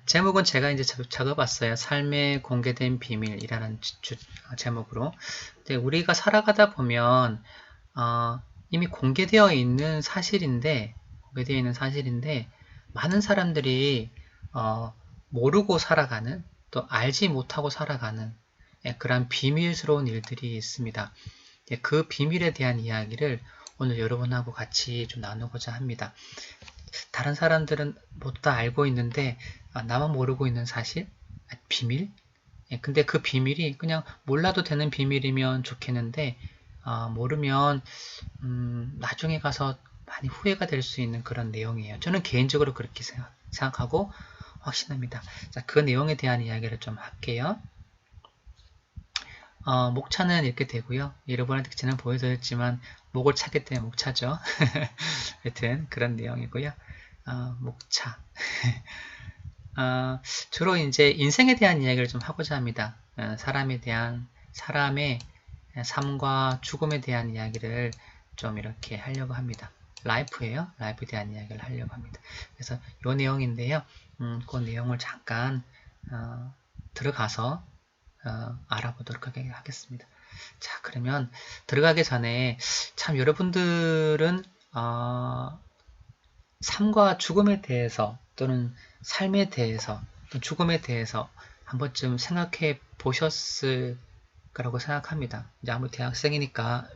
제목은 제가 이제 적어봤어요. 삶의 공개된 비밀이라는 제목으로. 근데 우리가 살아가다 보면, 이미 공개되어 있는 사실인데, 많은 사람들이, 모르고 살아가는, 또 알지 못하고 살아가는, 그런 비밀스러운 일들이 있습니다. 그 비밀에 대한 이야기를 오늘 여러분하고 같이 좀 나누고자 합니다. 다른 사람들은 모두 다 알고 있는데 나만 모르고 있는 사실? 비밀? 근데 그 비밀이 그냥 몰라도 되는 비밀이면 좋겠는데 모르면 나중에 가서 많이 후회가 될 수 있는 그런 내용이에요. 저는 개인적으로 그렇게 생각하고 확신합니다. 자, 그 내용에 대한 이야기를 좀 할게요. 목차는 이렇게 되고요. 여러분한테 저는 보여드렸지만 목을 차기 때문에 목차죠. 하여튼 그런 내용이고요. 목차. 주로 이제 인생에 대한 이야기를 좀 하고자 합니다. 사람의 삶과 죽음에 대한 이야기를 좀 이렇게 하려고 합니다. 라이프에 대한 이야기를 하려고 합니다. 그래서 이 내용인데요. 그 내용을 잠깐 들어가서 알아보도록 하겠습니다. 자, 그러면 들어가기 전에 참 여러분들은 삶과 죽음에 대해서 또는 삶에 대해서 또 죽음에 대해서 한 번쯤 생각해 보셨을 거라고 생각합니다. 이제 아무리 대학생이니까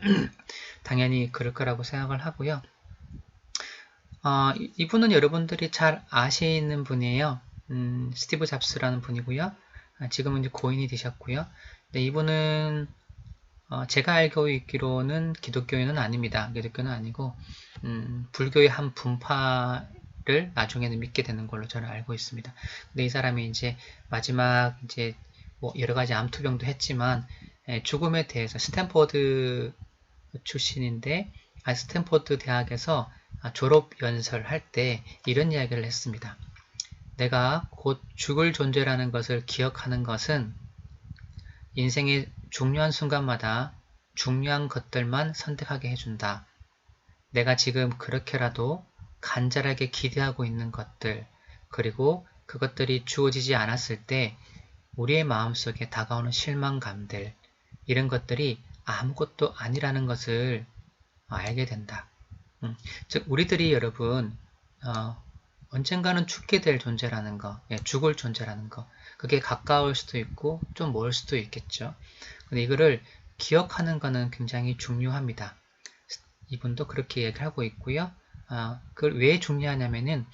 당연히 그럴 거라고 생각을 하고요. 이분은 여러분들이 잘 아시는 분이에요. 스티브 잡스라는 분이고요. 지금은 이제 고인이 되셨고요. 근데 이분은 제가 알고 있기로는 기독교인은 아닙니다. 기독교는 아니고 불교의 한 분파를 나중에는 믿게 되는 걸로 저는 알고 있습니다. 근데 이 사람이 이제 마지막 이제 뭐 여러 가지 암투병도 했지만 죽음에 대해서 스탠포드 출신인데 스탠포드 대학에서 졸업 연설할 때 이런 이야기를 했습니다. 내가 곧 죽을 존재라는 것을 기억하는 것은 인생의 중요한 순간마다 중요한 것들만 선택하게 해준다. 내가 지금 그렇게라도 간절하게 기대하고 있는 것들, 그리고 그것들이 주어지지 않았을 때 우리의 마음속에 다가오는 실망감들, 이런 것들이 아무것도 아니라는 것을 알게 된다. 즉 우리들이 여러분 언젠가는 죽게 될 존재라는 거, 죽을 존재라는 거, 그게 가까울 수도 있고 좀 멀 수도 있겠죠. 근데 이거를 기억하는 거는 굉장히 중요합니다. 이분도 그렇게 얘기를 하고 있고요. 그걸 왜 중요하냐면은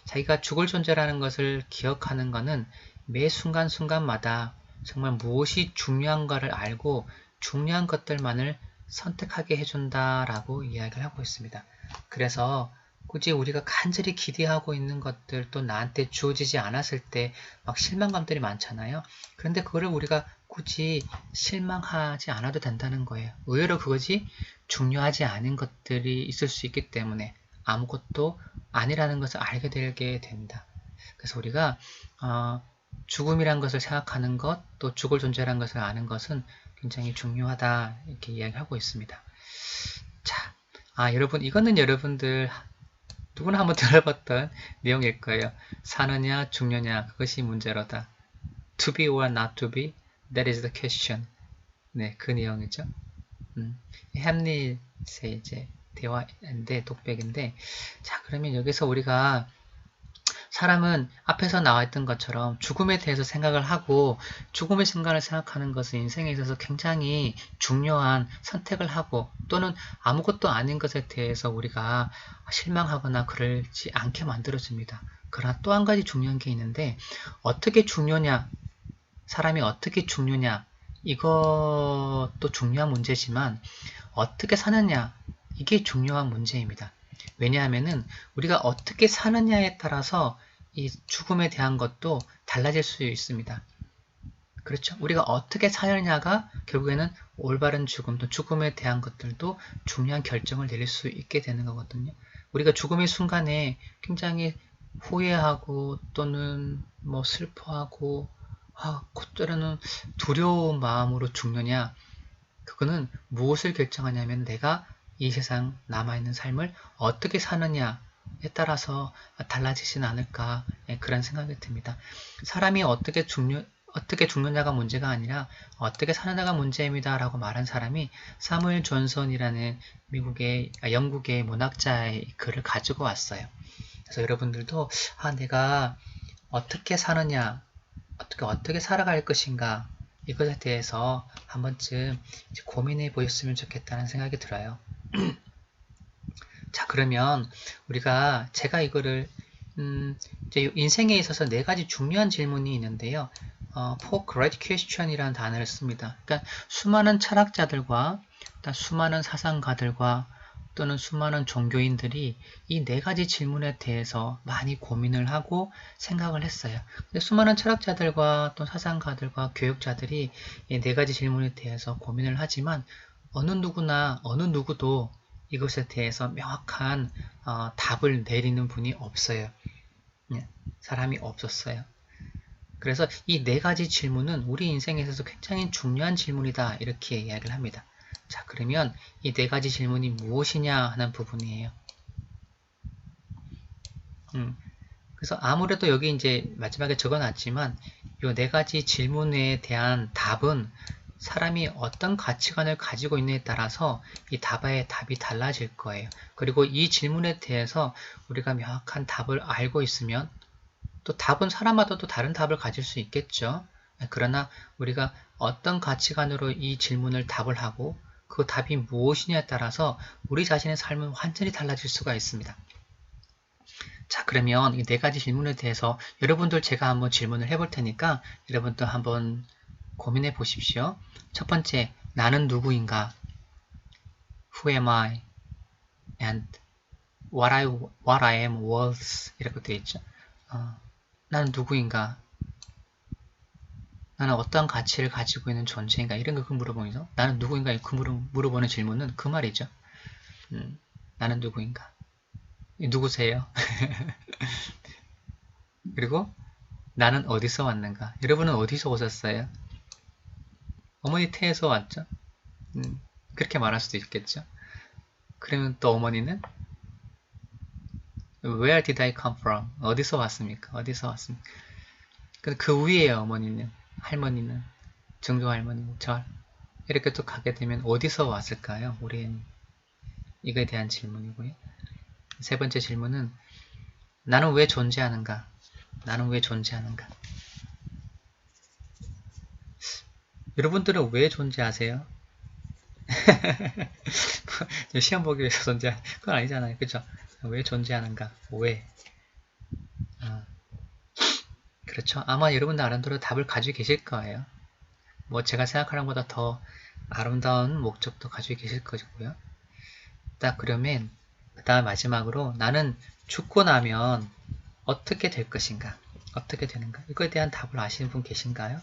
자기가 죽을 존재라는 것을 기억하는 거는 매 순간순간마다 정말 무엇이 중요한가를 알고 중요한 것들만을 선택하게 해준다라고 이야기를 하고 있습니다. 그래서 굳이 우리가 간절히 기대하고 있는 것들 또 나한테 주어지지 않았을 때 막 실망감들이 많잖아요. 그런데 그거를 우리가 굳이 실망하지 않아도 된다는 거예요. 의외로 그것이 중요하지 않은 것들이 있을 수 있기 때문에 아무것도 아니라는 것을 알게 되게 된다. 그래서 우리가 죽음이란 것을 생각하는 것, 또 죽을 존재란 것을 아는 것은 굉장히 중요하다 이렇게 이야기하고 있습니다. 자, 여러분 이거는 여러분들 누구나 한번 들어봤던 내용일 거예요. 사느냐 죽느냐 그것이 문제로다. To be or not to be, that is the question. 네, 그 내용이죠. 햄릿의 이제 대화인데 독백인데, 자 그러면 여기서 우리가 사람은 앞에서 나와있던 것처럼 죽음에 대해서 생각을 하고 죽음의 순간을 생각하는 것은 인생에 있어서 굉장히 중요한 선택을 하고 또는 아무것도 아닌 것에 대해서 우리가 실망하거나 그러지 않게 만들어줍니다. 그러나 또 한 가지 중요한 게 있는데 어떻게 죽느냐, 사람이 어떻게 죽느냐 이것도 중요한 문제지만 어떻게 사느냐 이게 중요한 문제입니다. 왜냐하면은 우리가 어떻게 사느냐에 따라서 이 죽음에 대한 것도 달라질 수 있습니다. 그렇죠? 우리가 어떻게 사느냐가 결국에는 올바른 죽음, 또 죽음에 대한 것들도 중요한 결정을 내릴 수 있게 되는 거거든요. 우리가 죽음의 순간에 굉장히 후회하고 또는 뭐 슬퍼하고 때로는 두려운 마음으로 죽느냐, 그거는 무엇을 결정하냐면 내가 이 세상 남아있는 삶을 어떻게 사느냐 따라서 달라지진 않을까 그런 생각이 듭니다. 사람이 어떻게 죽느냐가 문제가 아니라 어떻게 사느냐가 문제입니다 라고 말한 사람이 사무엘 존슨이라는 영국의 문학자의 글을 가지고 왔어요. 그래서 여러분들도 내가 어떻게 사느냐, 어떻게 살아갈 것인가 이것에 대해서 한 번쯤 고민해 보셨으면 좋겠다는 생각이 들어요. 자, 그러면 제가 이거를 이제 인생에 있어서 4가지 중요한 질문이 있는데요. Four Great Question이라는 단어를 씁니다. 그러니까 수많은 철학자들과 수많은 사상가들과 또는 수많은 종교인들이 이 4가지 질문에 대해서 많이 고민을 하고 생각을 했어요. 근데 수많은 철학자들과 또 사상가들과 교육자들이 이 4가지 질문에 대해서 고민을 하지만 어느 누구도 이것에 대해서 명확한 답을 내리는 분이 없어요. 사람이 없었어요. 그래서 이 4가지 질문은 우리 인생에 있어서 굉장히 중요한 질문이다 이렇게 이야기를 합니다. 자, 그러면 이 4가지 질문이 무엇이냐 하는 부분이에요. 그래서 아무래도 여기 이제 마지막에 적어놨지만 이 4가지 질문에 대한 답은 사람이 어떤 가치관을 가지고 있느냐에 따라서 이 답이 달라질 거예요. 그리고 이 질문에 대해서 우리가 명확한 답을 알고 있으면 또 답은 사람마다 또 다른 답을 가질 수 있겠죠. 그러나 우리가 어떤 가치관으로 이 질문을 답을 하고 그 답이 무엇이냐에 따라서 우리 자신의 삶은 완전히 달라질 수가 있습니다. 자, 그러면 이 4가지 질문에 대해서 여러분들 제가 한번 질문을 해볼 테니까 여러분도 한번 고민해 보십시오. 첫 번째, 나는 누구인가? Who am I? And what I am worth? 이렇게 되어 있죠. 나는 누구인가? 나는 어떤 가치를 가지고 있는 존재인가? 이런 거 물어보면서 나는 누구인가? 그 물어보는 질문은 그 말이죠. 나는 누구인가? 누구세요? 그리고 나는 어디서 왔는가? 여러분은 어디서 오셨어요? 어머니 태에서 왔죠? 그렇게 말할 수도 있겠죠. 그러면 또 어머니는 Where did I come from? 어디서 왔습니까? 어디서 왔습니까? 그 위에요, 어머니는. 할머니는. 증조 할머니는. 이렇게 또 가게 되면 어디서 왔을까요? 우리는. 이거에 대한 질문이고요. 세 번째 질문은 나는 왜 존재하는가? 나는 왜 존재하는가? 여러분들은 왜 존재하세요? 시험 보기 위해서 그건 아니잖아요. 그죠? 왜 존재하는가? 왜? 그렇죠. 아마 여러분들 나름대로 답을 가지고 계실 거예요. 뭐 제가 생각하는 것보다 더 아름다운 목적도 가지고 계실 거고요. 그러면 그 다음 마지막으로 나는 죽고 나면 어떻게 될 것인가? 어떻게 되는가? 이거에 대한 답을 아시는 분 계신가요?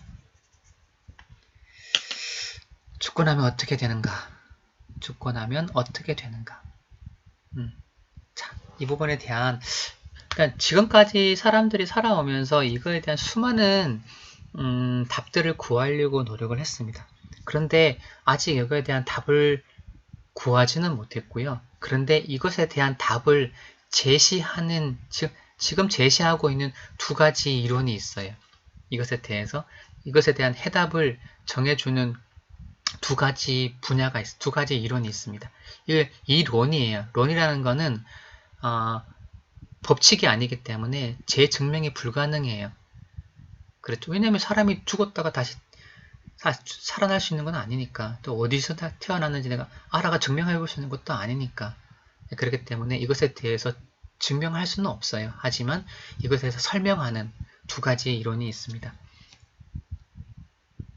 죽고 나면 어떻게 되는가? 죽고 나면 어떻게 되는가? 자, 이 부분에 대한 그러니까 지금까지 사람들이 살아오면서 이거에 대한 수많은 답들을 구하려고 노력을 했습니다. 그런데 아직 이거에 대한 답을 구하지는 못했고요. 그런데 이것에 대한 답을 제시하는 지금 제시하고 있는 2가지 이론이 있어요. 이것에 대한 해답을 정해주는 2가지 분야가 있어요. 2가지 이론이 있습니다. 이 론이에요. 론이라는 거는 법칙이 아니기 때문에 재증명이 불가능해요. 그렇죠. 왜냐하면 사람이 죽었다가 다시 살아날 수 있는 건 아니니까 또 어디서 태어났는지 내가 알아가 증명해 볼 수 있는 것도 아니니까 그렇기 때문에 이것에 대해서 증명할 수는 없어요. 하지만 이것에 대해서 설명하는 2가지 이론이 있습니다.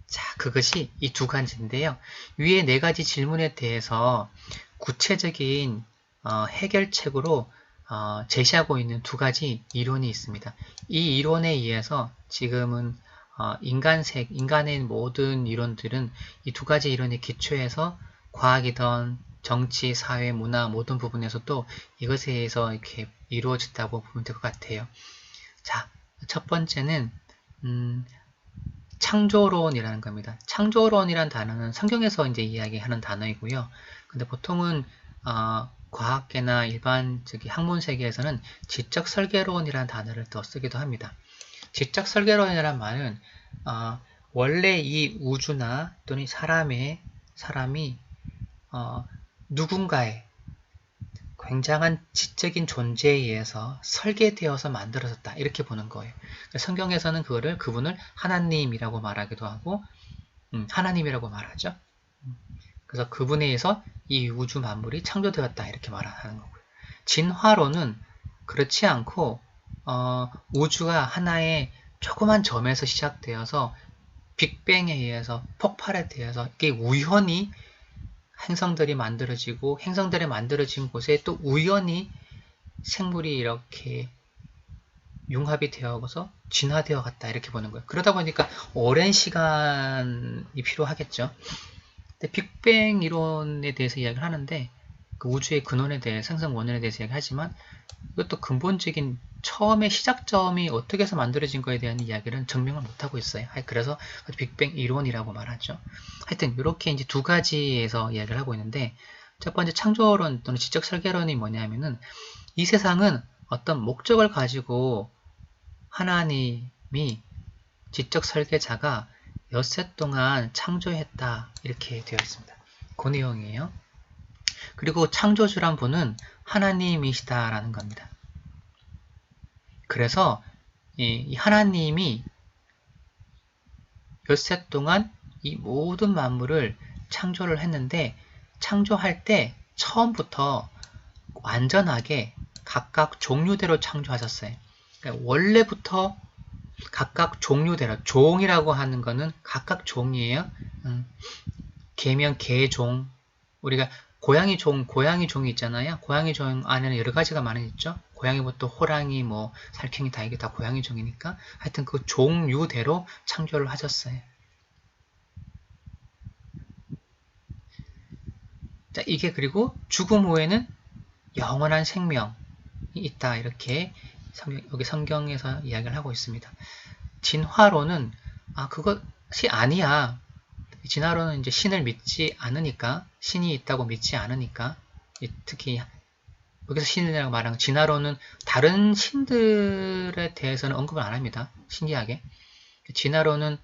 자, 그것이 이 2가지인데요. 위에 4가지 질문에 대해서 구체적인 해결책으로 제시하고 있는 2가지 이론이 있습니다. 이 이론에 의해서 지금은 인간의 모든 이론들은 이 2가지 이론에 기초해서 과학이든 정치, 사회, 문화 모든 부분에서도 이것에 의해서 이렇게 이루어졌다고 보면 될 것 같아요. 자, 첫 번째는 창조론이라는 겁니다. 창조론이라는 단어는 성경에서 이제 이야기하는 단어이고요. 근데 보통은 과학계나 일반 학문 세계에서는 지적 설계론이라는 단어를 더 쓰기도 합니다. 지적 설계론이라는 말은 원래 이 우주나 또는 사람이 누군가의 굉장한 지적인 존재에 의해서 설계되어서 만들어졌다 이렇게 보는 거예요. 성경에서는 그분을 하나님이라고 말하기도 하고 하나님이라고 말하죠. 그래서 그분에 의해서 이 우주 만물이 창조되었다 이렇게 말하는 거고요. 진화론은 그렇지 않고 우주가 하나의 조그만 점에서 시작되어서 빅뱅에 의해서 폭발에 대해서 이게 우연히 행성들이 만들어지고 행성들이 만들어진 곳에 또 우연히 생물이 이렇게 융합이 되어서 진화되어 갔다 이렇게 보는 거예요. 그러다 보니까 오랜 시간이 필요하겠죠. 근데 빅뱅 이론에 대해서 이야기를 하는데 그 우주의 근원에 대해 생성 원인에 대해서 이야기하지만 이것도 근본적인 처음의 시작점이 어떻게 해서 만들어진 거에 대한 이야기를 증명을 못하고 있어요. 그래서 빅뱅 이론이라고 말하죠. 하여튼 이렇게 이제 두 가지에서 이야기를 하고 있는데 첫 번째 창조론 또는 지적 설계론이 뭐냐면은 이 세상은 어떤 목적을 가지고 하나님이 지적 설계자가 엿새 동안 창조했다 이렇게 되어 있습니다. 그 내용이에요. 그리고 창조주란 분은 하나님이시다라는 겁니다. 그래서 이 하나님이 엿새 동안 이 모든 만물을 창조를 했는데 창조할 때 처음부터 완전하게 각각 종류대로 창조하셨어요. 그러니까 원래부터 각각 종류대로 종이라고 하는 거는 각각 종이에요. 개면 개종 우리가 고양이 종이 있잖아요. 고양이 종 안에는 여러 가지가 많이 있죠. 고양이부터 호랑이, 살쾡이 다 이게 다 고양이 종이니까 하여튼 그 종류대로 창조를 하셨어요. 자, 이게 그리고 죽음 후에는 영원한 생명이 있다 이렇게 여기 성경에서 이야기를 하고 있습니다. 진화론은 그것이 아니야. 진화론은 이제 신을 믿지 않으니까 신이 있다고 믿지 않으니까 특히 여기서 신이라고 말하는 진화론은 다른 신들에 대해서는 언급을 안 합니다. 신기하게 진화론은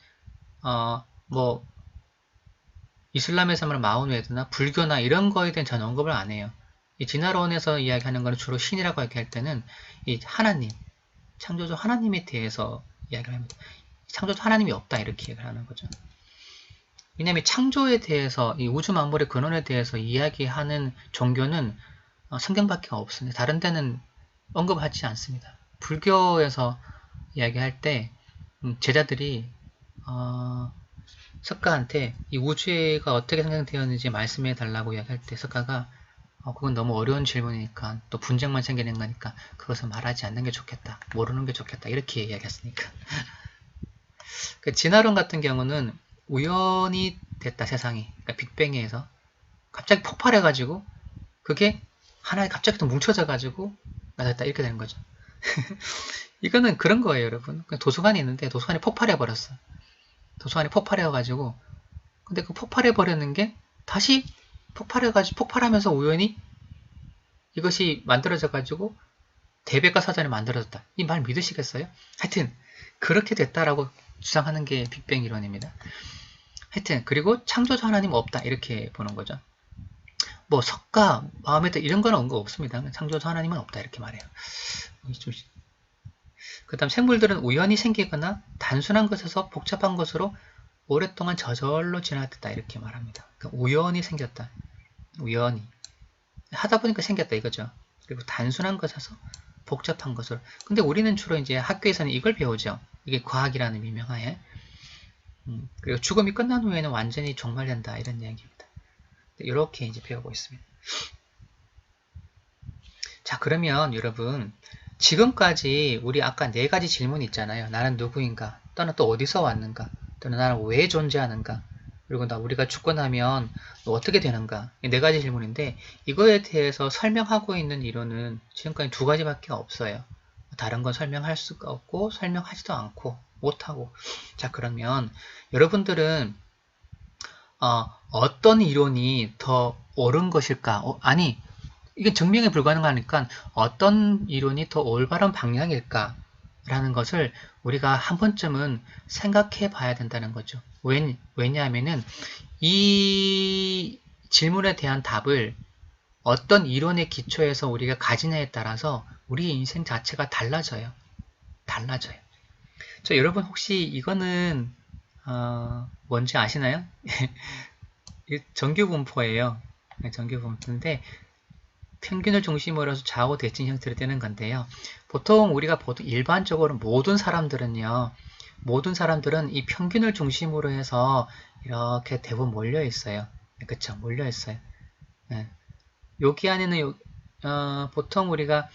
이슬람에서 말하는 마호메드나 불교나 이런 거에 대한 전혀 언급을 안 해요. 이 진화론에서 이야기하는 것은 주로 신이라고 얘기할 때는 이 하나님, 창조주 하나님에 대해서 이야기를 합니다. 창조주 하나님이 없다 이렇게 얘기를 하는 거죠. 왜냐하면 창조에 대해서 이 우주 만물의 근원에 대해서 이야기하는 종교는 성경밖에 없습니다. 다른 데는 언급하지 않습니다. 불교에서 이야기할 때 제자들이 석가한테 이 우주가 어떻게 생성되었는지 말씀해 달라고 이야기할 때 석가가 그건 너무 어려운 질문이니까 또 분쟁만 생기는 거니까 그것은 말하지 않는 게 좋겠다. 모르는 게 좋겠다. 이렇게 이야기했으니까. 그 진화론 같은 경우는 우연히 됐다 세상이. 그러니까 빅뱅에 의해서 갑자기 폭발해가지고 그게 하나에 갑자기 또 뭉쳐져가지고 됐다 이렇게 되는 거죠. 이거는 그런 거예요 여러분. 도서관이 있는데 도서관이 폭발해버렸어. 도서관이 폭발해가지고 근데 그 폭발해버렸는 게 다시 폭발하면서 우연히 이것이 만들어져가지고 대백과사전이 만들어졌다. 이 말 믿으시겠어요? 하여튼 그렇게 됐다라고 주장하는 게 빅뱅 이론입니다. 하여튼 그리고 창조주 하나님 없다 이렇게 보는 거죠. 석가, 마음에 이런 거는 언급 없습니다. 창조주 하나님은 없다 이렇게 말해요. 그 다음 생물들은 우연히 생기거나 단순한 것에서 복잡한 것으로 오랫동안 저절로 진화됐다 이렇게 말합니다. 그러니까 우연히 생겼다. 우연히 하다 보니까 생겼다 이거죠. 그리고 단순한 것에서 복잡한 것으로. 근데 우리는 주로 이제 학교에서는 이걸 배우죠. 이게 과학이라는 미명하에. 그리고 죽음이 끝난 후에는 완전히 종말된다 이런 이야기입니다. 이렇게 이제 배우고 있습니다. 자, 그러면 여러분 지금까지 우리 아까 4가지 질문이 있잖아요. 나는 누구인가? 또는 또 어디서 왔는가? 또는 나는 왜 존재하는가? 그리고 우리가 죽고 나면 어떻게 되는가? 이 4가지 질문인데 이거에 대해서 설명하고 있는 이론은 지금까지 2가지밖에 없어요. 다른 건 설명할 수가 없고 설명하지도 않고 못하고. 자, 그러면 여러분들은 어떤 이론이 더 옳은 것일까? 아니 이게 증명이 불가능하니까 어떤 이론이 더 올바른 방향일까라는 것을 우리가 한 번쯤은 생각해 봐야 된다는 거죠. 왜냐하면은 이 질문에 대한 답을 어떤 이론의 기초에서 우리가 가지냐에 따라서 우리의 인생 자체가 달라져요. 달라져요. 여러분 혹시 이거는 뭔지 아시나요? 정규분포예요. 정규분포인데 평균을 중심으로 해서 좌우 대칭 형태로 되는 건데요. 보통 일반적으로 모든 사람들은 이 평균을 중심으로 해서 이렇게 대부분 몰려 있어요. 그쵸? 몰려 있어요. 네. 여기 안에는 보통 우리가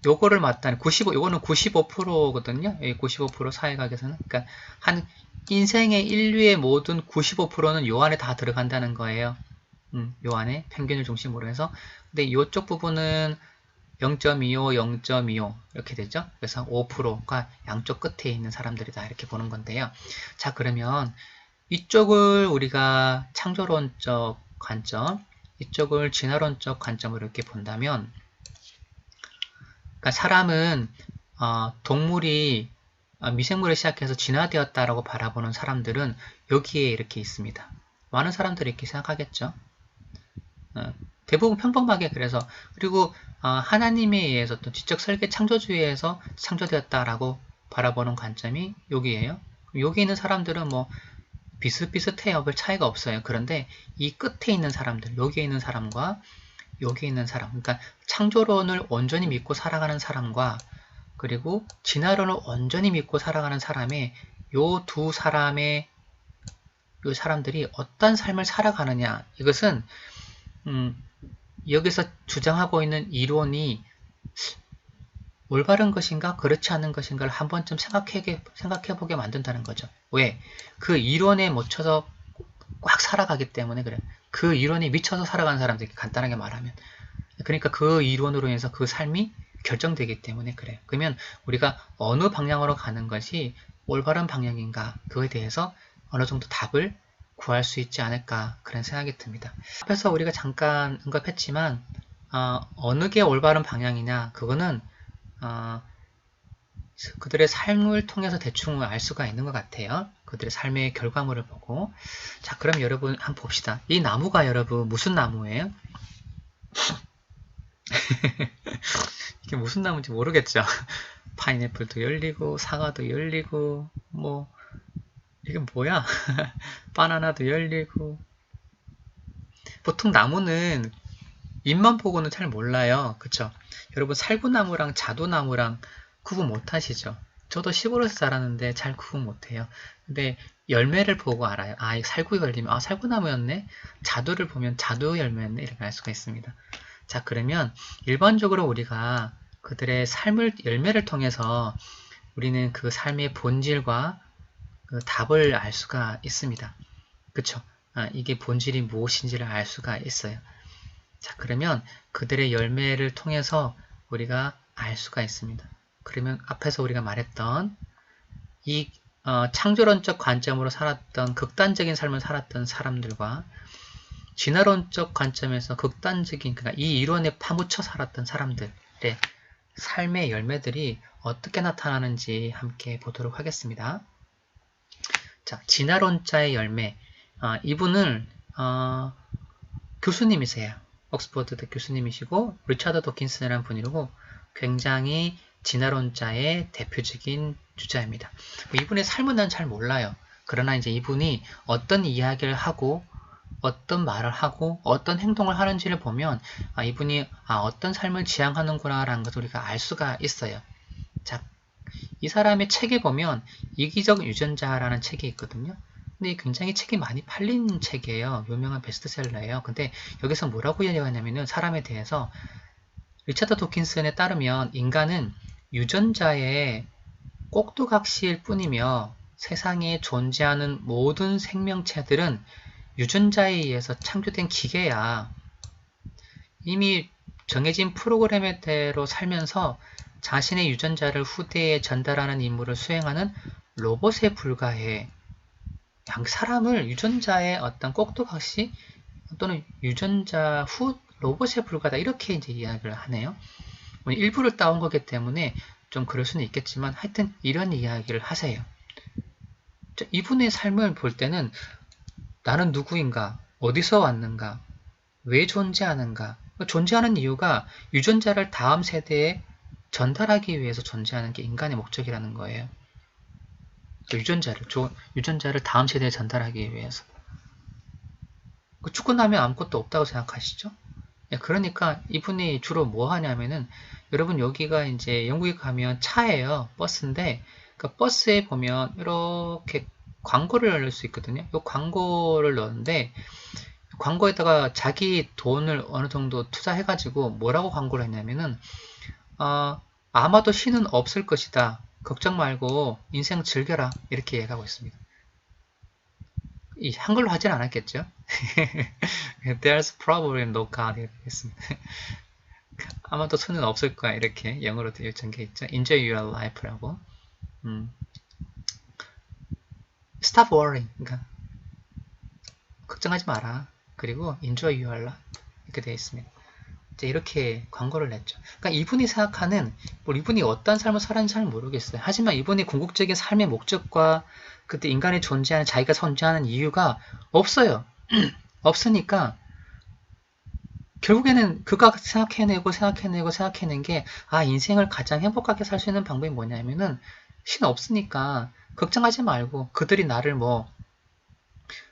요거를 맞다는 요거는 95%거든요. 95% 사회학에서는. 그러니까 인생의 인류의 모든 95%는 요 안에 다 들어간다는 거예요. 요 안에 평균을 중심으로 해서. 근데 요쪽 부분은 0.25, 0.25 이렇게 되죠. 그래서 5%가 양쪽 끝에 있는 사람들이다 이렇게 보는 건데요. 자, 그러면 이쪽을 우리가 창조론적 관점, 이쪽을 진화론적 관점으로 이렇게 본다면, 그러니까 사람은 동물이 미생물을 시작해서 진화되었다라고 바라보는 사람들은 여기에 이렇게 있습니다. 많은 사람들이 이렇게 생각하겠죠. 대부분 평범하게 그래서 그리고 하나님에 의해서 또 지적 설계 창조주의에서 창조되었다라고 바라보는 관점이 여기에요. 여기 있는 사람들은 뭐 비슷비슷해요. 별 차이가 없어요. 그런데 이 끝에 있는 사람들, 여기에 있는 사람과 여기에 있는 사람, 그러니까 창조론을 온전히 믿고 살아가는 사람과 그리고 진화론을 온전히 믿고 살아가는 사람의 요 두 사람의 요 사람들이 어떤 삶을 살아가느냐, 이것은 여기서 주장하고 있는 이론이 올바른 것인가 그렇지 않은 것인가를 한 번쯤 생각해보게 만든다는 거죠. 왜? 그 이론에 묻혀서 꽉 살아가기 때문에 그래. 그 이론에 미쳐서 살아가는 사람들이 간단하게 말하면. 그러니까 그 이론으로 인해서 그 삶이 결정되기 때문에 그래요. 그러면 우리가 어느 방향으로 가는 것이 올바른 방향인가 그거에 대해서 어느 정도 답을 구할 수 있지 않을까 그런 생각이 듭니다. 앞에서 우리가 잠깐 언급했지만 어느 게 올바른 방향이냐 그거는 그들의 삶을 통해서 대충 알 수가 있는 것 같아요. 그들의 삶의 결과물을 보고. 자, 그럼 여러분 한번 봅시다. 이 나무가 여러분 무슨 나무예요? 이게 무슨 나무인지 모르겠죠. 파인애플도 열리고 사과도 열리고 뭐 이게 뭐야? 바나나도 열리고. 보통 나무는 잎만 보고는 잘 몰라요. 그쵸? 여러분 살구나무랑 자두나무랑 구분 못하시죠? 저도 시골에서 자라는데 잘 구분 못해요. 근데 열매를 보고 알아요. 이 살구가 열리면 살구나무였네? 자두를 보면 자두 열매였네? 이렇게 알 수가 있습니다. 자, 그러면 일반적으로 우리가 그들의 열매를 통해서 우리는 그 삶의 본질과 그 답을 알 수가 있습니다. 그쵸? 이게 본질이 무엇인지를 알 수가 있어요. 자, 그러면 그들의 열매를 통해서 우리가 알 수가 있습니다. 그러면 앞에서 우리가 말했던 이 창조론적 관점으로 살았던 극단적인 삶을 살았던 사람들과 진화론적 관점에서 극단적인 그러니까 이 이론에 파묻혀 살았던 사람들의 삶의 열매들이 어떻게 나타나는지 함께 보도록 하겠습니다. 자, 진화론자의 열매. 이분을 교수님이세요. 옥스퍼드대 교수님이시고 리차드 도킨슨이라는 분이고 굉장히 진화론자의 대표적인 주자입니다. 이분의 삶은 난 잘 몰라요. 그러나 이제 이분이 어떤 이야기를 하고 어떤 말을 하고 어떤 행동을 하는지를 보면 이분이 어떤 삶을 지향하는구나 라는 것을 우리가 알 수가 있어요. 자, 이 사람의 책에 보면 이기적 유전자라는 책이 있거든요. 근데 굉장히 책이 많이 팔린 책이에요. 유명한 베스트셀러예요. 근데 여기서 뭐라고 이야기하냐면은 사람에 대해서 리차드 도킨슨에 따르면 인간은 유전자의 꼭두각시일 뿐이며 세상에 존재하는 모든 생명체들은 유전자에 의해서 창조된 기계야. 이미 정해진 프로그램에 대로 살면서 자신의 유전자를 후대에 전달하는 임무를 수행하는 로봇에 불과해. 사람을 유전자의 어떤 꼭두각시 또는 유전자 후 로봇에 불과하다 이렇게 이제 이야기를 하네요. 일부를 따온 거기 때문에 좀 그럴 수는 있겠지만 하여튼 이런 이야기를 하세요. 이분의 삶을 볼 때는 나는 누구인가, 어디서 왔는가, 왜 존재하는가, 존재하는 이유가 유전자를 다음 세대에 전달하기 위해서 존재하는 게 인간의 목적이라는 거예요. 유전자를 다음 세대에 전달하기 위해서. 죽고 나면 아무것도 없다고 생각하시죠? 그러니까 이분이 주로 뭐 하냐면은 여러분 여기가 이제 영국에 가면 차예요. 버스인데 그 버스에 보면 이렇게 광고를 넣을 수 있거든요. 이 광고를 넣는데 광고에다가 자기 돈을 어느 정도 투자해가지고 뭐라고 광고를 했냐면은 아마도 신은 없을 것이다. 걱정 말고 인생 즐겨라. 이렇게 얘기하고 있습니다. 이 한글로 하진 않았겠죠? There's probably no God 이렇게 했습니다. 아마도 손은 없을 거야 이렇게 영어로 되어 전개 있죠. Enjoy your life라고. Stop worrying. 그러니까 걱정하지 마라. 그리고 Enjoy your life 이렇게 되어 있습니다. 이제 이렇게 광고를 냈죠. 그러니까 이분이 생각하는 이분이 어떤 삶을 살았는지 잘 모르겠어요. 하지만 이분이 궁극적인 삶의 목적과 그때 인간이 존재하는 자기가 존재하는 이유가 없어요. 없으니까 결국에는 그가 생각해낸 게 인생을 가장 행복하게 살 수 있는 방법이 뭐냐면은 신 없으니까 걱정하지 말고 그들이 나를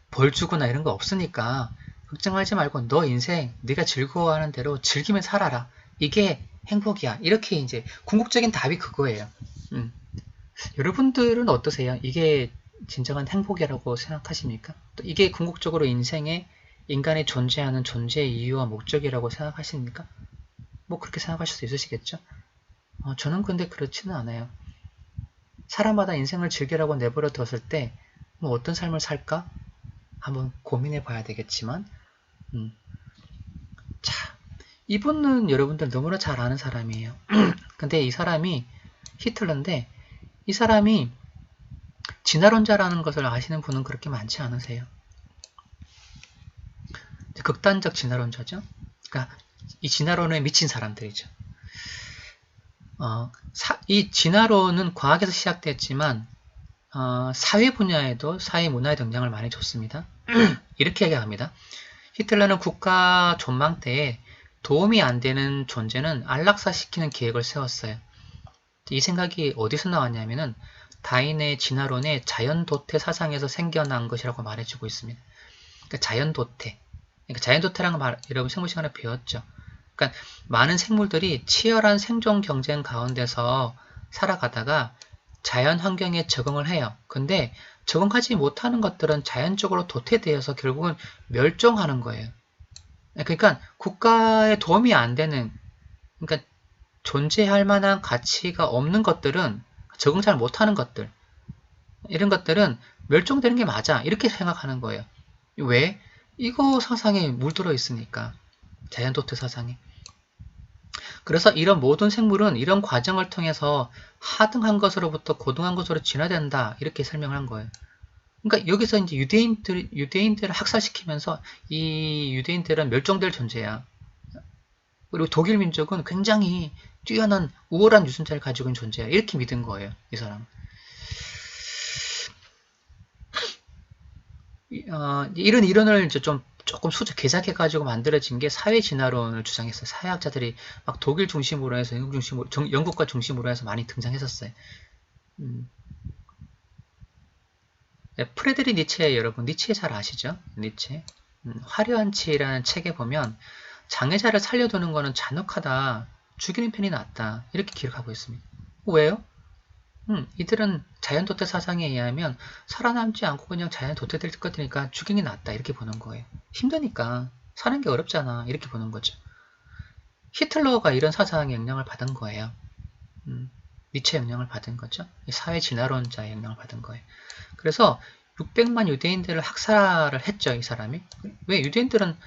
벌 주거나 이런 거 없으니까 걱정하지 말고 너 인생 네가 즐거워하는 대로 즐기며 살아라. 이게 행복이야. 이렇게 이제 궁극적인 답이 그거예요. 여러분들은 어떠세요? 이게 진정한 행복이라고 생각하십니까? 또 이게 궁극적으로 인간이 존재하는 존재의 이유와 목적이라고 생각하십니까? 그렇게 생각하실 수 있으시겠죠? 저는 근데 그렇지는 않아요. 사람마다 인생을 즐기라고 내버려 뒀을 때 어떤 삶을 살까? 한번 고민해 봐야 되겠지만 자, 이분은 여러분들 너무나 잘 아는 사람이에요. 근데 이 사람이 히틀러인데 이 사람이 진화론자라는 것을 아시는 분은 그렇게 많지 않으세요. 극단적 진화론자죠. 그러니까 이 진화론에 미친 사람들이죠. 이 진화론은 과학에서 시작됐지만 사회 분야에도 사회 문화에도 영향을 많이 줬습니다. 이렇게 얘기합니다. 히틀러는 국가 존망 때에 도움이 안 되는 존재는 안락사시키는 계획을 세웠어요. 이 생각이 어디서 나왔냐면은 다인의 진화론의 자연도태 사상에서 생겨난 것이라고 말해주고 있습니다. 그러니까 자연도태. 그러니까 자연도태라는 거 여러분 생물 시간에 배웠죠. 그러니까 많은 생물들이 치열한 생존 경쟁 가운데서 살아가다가 자연 환경에 적응을 해요. 근데 적응하지 못하는 것들은 자연적으로 도태되어서 결국은 멸종하는 거예요. 그러니까 국가에 도움이 안 되는, 그러니까 존재할 만한 가치가 없는 것들은 적응 잘 못하는 것들, 이런 것들은 멸종되는 게 맞아. 이렇게 생각하는 거예요. 왜? 이거 사상에 물들어 있으니까. 자연도태 사상에. 그래서 이런 모든 생물은 이런 과정을 통해서 하등한 것으로부터 고등한 것으로 진화된다. 이렇게 설명을 한 거예요. 그러니까 여기서 이제 유대인들을 학살시키면서 이 유대인들은 멸종될 존재야. 그리고 독일 민족은 굉장히 뛰어난 우월한 유전자를 가지고 있는 존재야. 이렇게 믿은 거예요. 이 사람은. 이런 이론을 이제 조금 개작해가지고 만들어진 게 사회진화론을 주장했어요. 사회학자들이 막 독일 중심으로 해서 영국과 중심으로 해서 많이 등장했었어요. 프레드리 니체 여러분, 니체 잘 아시죠? 니체. 화려한 치라는 책에 보면 장애자를 살려두는 거는 잔혹하다. 죽이는 편이 낫다. 이렇게 기록하고 있습니다. 왜요? 이들은 자연도태 사상에 의하면 살아남지 않고 그냥 자연 도태될 것이니까 죽이는 게 낫다. 이렇게 보는 거예요. 힘드니까. 사는 게 어렵잖아. 이렇게 보는 거죠. 히틀러가 이런 사상의 영향을 받은 거예요. 니체 영향을 받은 거죠. 사회 진화론자의 영향을 받은 거예요. 그래서 600만 유대인들을 학살을 했죠. 이 사람이. 왜? 유대인들은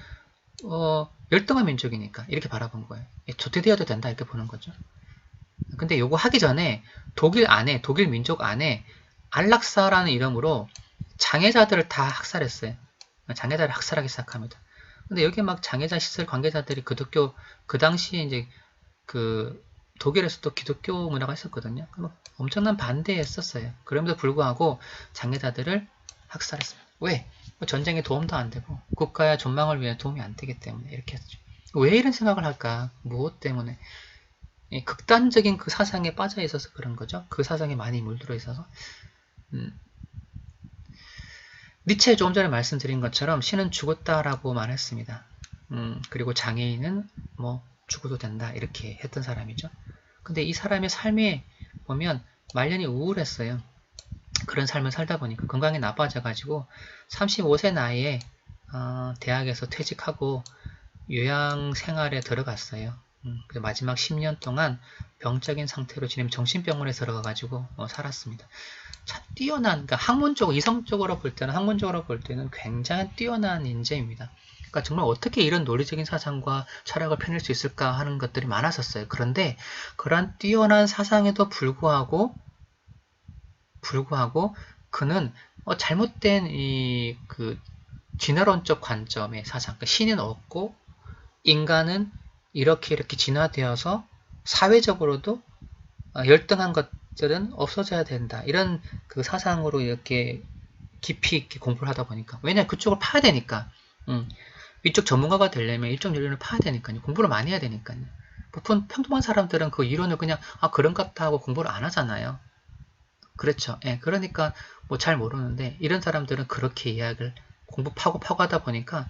열등한 민족이니까 이렇게 바라본 거예요. 도태되어도 된다. 이렇게 보는 거죠. 근데 요거 하기 전에 독일 민족 안에 안락사라는 이름으로 장애자들을 다 학살했어요. 장애자를 학살하기 시작합니다. 근데 여기 막 장애자 시설 관계자들이 기독교, 그 당시에 이제 그 독일에서도 기독교 문화가 있었거든요. 엄청난 반대했었어요. 그럼에도 불구하고 장애자들을 학살했습니다. 왜? 전쟁에 도움도 안 되고 국가의 존망을 위해 도움이 안 되기 때문에 이렇게 했죠. 왜 이런 생각을 할까? 무엇 때문에? 극단적인 그 사상에 빠져 있어서 그런 거죠. 그 사상에 많이 물들어 있어서. 니체 조금 전에 말씀드린 것처럼 신은 죽었다라고 말했습니다. 그리고 장애인은 뭐 죽어도 된다 이렇게 했던 사람이죠. 근데 이 사람의 삶에 보면 말년이 우울했어요. 그런 삶을 살다 보니까 건강이 나빠져가지고 35세 나이에 대학에서 퇴직하고 요양 생활에 들어갔어요. 마지막 10년 동안 병적인 상태로 지내면 정신병원에 들어가가지고 살았습니다. 참 뛰어난, 그러니까 학문적으로, 이성적으로 볼 때는, 학문적으로 볼 때는 굉장히 뛰어난 인재입니다. 그러니까 정말 어떻게 이런 논리적인 사상과 철학을 펴낼 수 있을까 하는 것들이 많았었어요. 그런데 그러한 뛰어난 사상에도 불구하고 그는 잘못된 그 진화론적 관점의 사상, 그러니까 신은 없고 인간은 이렇게 진화되어서 사회적으로도 열등한 것들은 없어져야 된다. 이런 그 사상으로 이렇게 깊이 있게 공부를 하다 보니까. 왜냐면 그쪽을 파야 되니까. 이쪽 전문가가 되려면 이쪽 연륜을 파야 되니까요. 공부를 많이 해야 되니까요. 보통 평범한 사람들은 그 이론을 그냥 그런갑다 하고 공부를 안 하잖아요. 그렇죠. 예, 그러니까 뭐 잘 모르는데 이런 사람들은 그렇게 이야기를 공부 파고 하다 보니까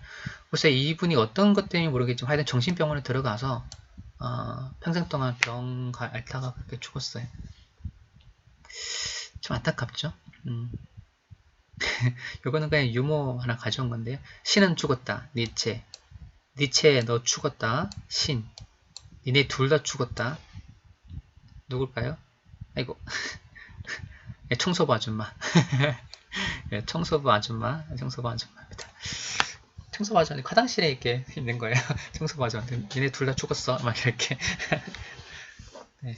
글쎄 이분이 어떤 것 때문에 모르겠지만 하여튼 정신병원에 들어가서 평생 동안 병 앓다가 그렇게 죽었어요. 좀 안타깝죠. 요거는 그냥 유머 하나 가져온 건데요. 신은 죽었다. 니체 너 죽었다. 신 니네 둘 다 죽었다. 누굴까요? 아이고 예, 청소부 아줌마 예, 청소부 아줌마입니다. 청소부 아줌마 화장실에 이렇게 있는 거예요. 청소부 아줌마 니네 둘 다 죽었어 막 이렇게 네.